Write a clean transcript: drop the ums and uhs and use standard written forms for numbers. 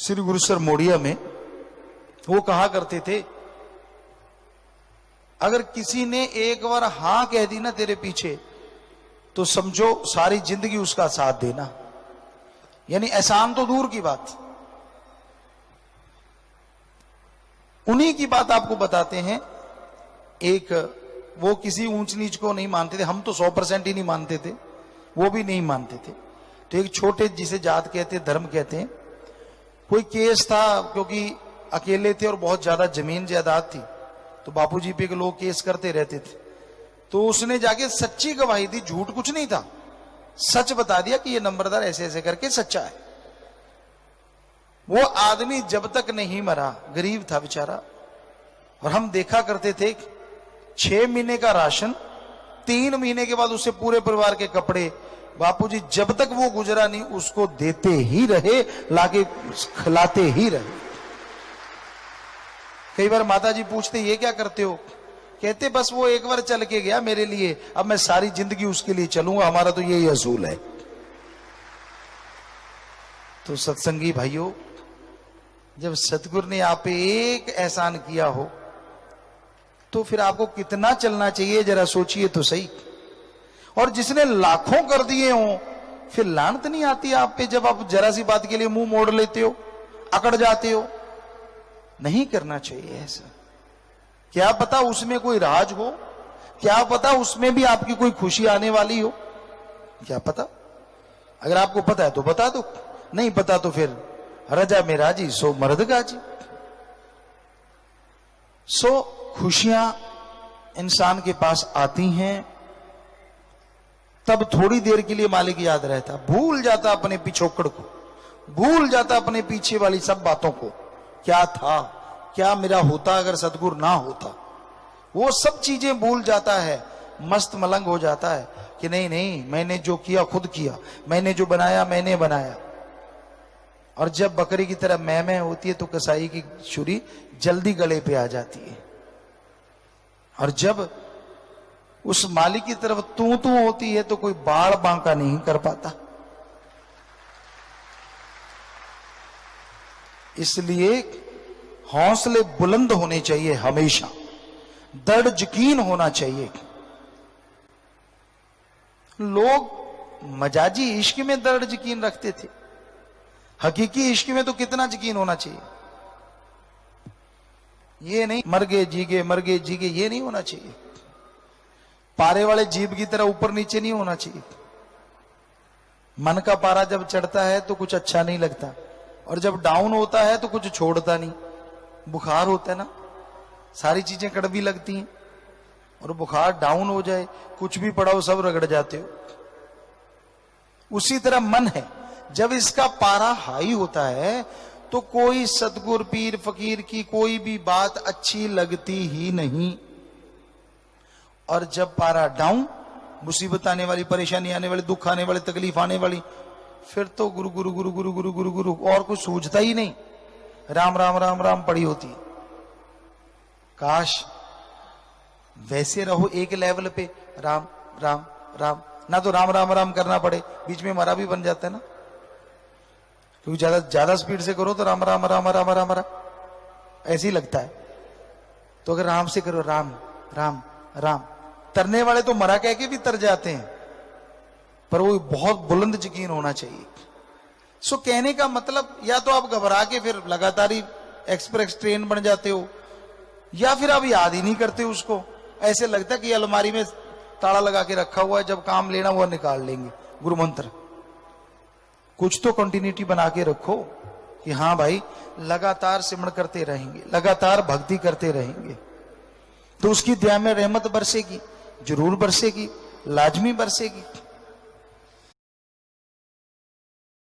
श्री गुरु sir मोड़िया में वो कहा करते थे, अगर किसी ने एक बार हां कह दी ना तेरे पीछे तो समझो सारी जिंदगी उसका साथ देना। यानी एहसान तो दूर की बात, उन्हीं की बात आपको बताते हैं। एक वो किसी ऊंच नीच को नहीं मानते थे, हम तो 100% ही नहीं मानते थे, वो भी नहीं मानते थे। तो एक छोटे जिसे जात कहते हैं, धर्म कहते हैं, कोई केस था, क्योंकि अकेले थे और बहुत ज्यादा जमीन जायदाद थी, तो बापूजी पे के लोग केस करते रहते थे। तो उसने जाके सच्ची गवाही दी, झूठ कुछ नहीं था, सच बता दिया कि ये नंबरदार ऐसे ऐसे करके सच्चा है। वो आदमी जब तक नहीं मरा, गरीब था बेचारा, और हम देखा करते थे 6 महीने का राशन, 3 महीने के बाद उससे पूरे परिवार के कपड़े, बापूजी जब तक वो गुजरा नहीं उसको देते ही रहे, लाके खिलाते ही रहे। कई बार माता जी पूछते ये क्या करते हो, कहते बस वो एक बार चल के गया मेरे लिए, अब मैं सारी जिंदगी उसके लिए चलूंगा, हमारा तो यही असूल है। तो सत्संगी भाइयों, जब सतगुरु ने आप पे एक एहसान किया हो तो फिर आपको कितना चलना चाहिए, जरा सोचिए तो सही। और जिसने लाखों कर दिए हो, फिर लानत नहीं आती आप पे जब आप जरा सी बात के लिए मुंह मोड़ लेते हो, अकड़ जाते हो? नहीं करना चाहिए ऐसा। क्या पता उसमें कोई राज हो, क्या पता उसमें भी आपकी कोई खुशी आने वाली हो, क्या पता। अगर आपको पता है तो बता दो, नहीं पता तो फिर रजा में राजी सो मर्द गाजी। सो खुशियां इंसान के पास आती हैं तब थोड़ी देर के लिए मालिक याद रहता, भूल जाता अपने पिछोकड़ को, भूल जाता अपने पीछे वाली सब बातों को। क्या था, क्या मेरा होता अगर सतगुरु ना होता, वो सब चीजें भूल जाता है, मस्त मलंग हो जाता है कि नहीं नहीं मैंने जो किया खुद किया, मैंने जो बनाया मैंने बनाया। और जब बकरी की तरह मैं होती है तो कसाई की छुरी जल्दी गले पे आ जाती है, और जब उस मालिक की तरफ तू होती है तो कोई बाड़ बांका नहीं कर पाता। इसलिए हौसले बुलंद होने चाहिए, हमेशा दृढ़ यकीन होना चाहिए। लोग मजाजी इश्क में दृढ़ यकीन रखते थे, हकीकी इश्क में तो कितना यकीन होना चाहिए। ये नहीं मर गए जी गए, ये नहीं होना चाहिए। पारे वाले जीभ की तरह ऊपर नीचे नहीं होना चाहिए। मन का पारा जब चढ़ता है तो कुछ अच्छा नहीं लगता, और जब डाउन होता है तो कुछ छोड़ता नहीं। बुखार होता है ना, सारी चीजें कड़वी लगती हैं, और बुखार डाउन हो जाए, कुछ भी पड़ाओ सब रगड़ जाते हो। उसी तरह मन है, जब इसका पारा हाई होता है तो कोई सतगुर पीर फकीर की कोई भी बात अच्छी लगती ही नहीं, और जब पारा डाउन, मुसीबत आने वाली, परेशानी आने वाली, दुख आने वाली, तकलीफ आने वाली, फिर तो गुरु गुरु गुरु गुरु गुरु गुरु गुरु और कुछ सूझता ही नहीं, राम राम राम राम पड़ी होती है। काश वैसे रहो एक लेवल पे, राम राम राम, ना तो राम राम राम करना पड़े, बीच में मरा भी बन जाता है ना, क्योंकि ज्यादा स्पीड से करो तो राम राम राम राम राम राम ऐसे ही लगता है। तो अगर राम से करो, राम राम राम, तरने वाले तो मरा कह के भी तर जाते हैं, पर वो बहुत बुलंद यकीन होना चाहिए। सो कहने का मतलब, या तो आप घबरा के फिर लगातार ही एक्सप्रेस ट्रेन बन जाते हो, या फिर आप याद ही नहीं करते उसको, ऐसे लगता है कि अलमारी में ताला लगा के रखा हुआ है, जब काम लेना हुआ निकाल लेंगे। गुरु मंत्र कुछ तो कंटिन्यूटी बना के रखो कि हाँ भाई लगातार सिमरण करते रहेंगे, लगातार भक्ति करते रहेंगे, तो उसकी दया में रहमत बरसेगी, जरूर बरसेगी, लाजमी बरसेगी।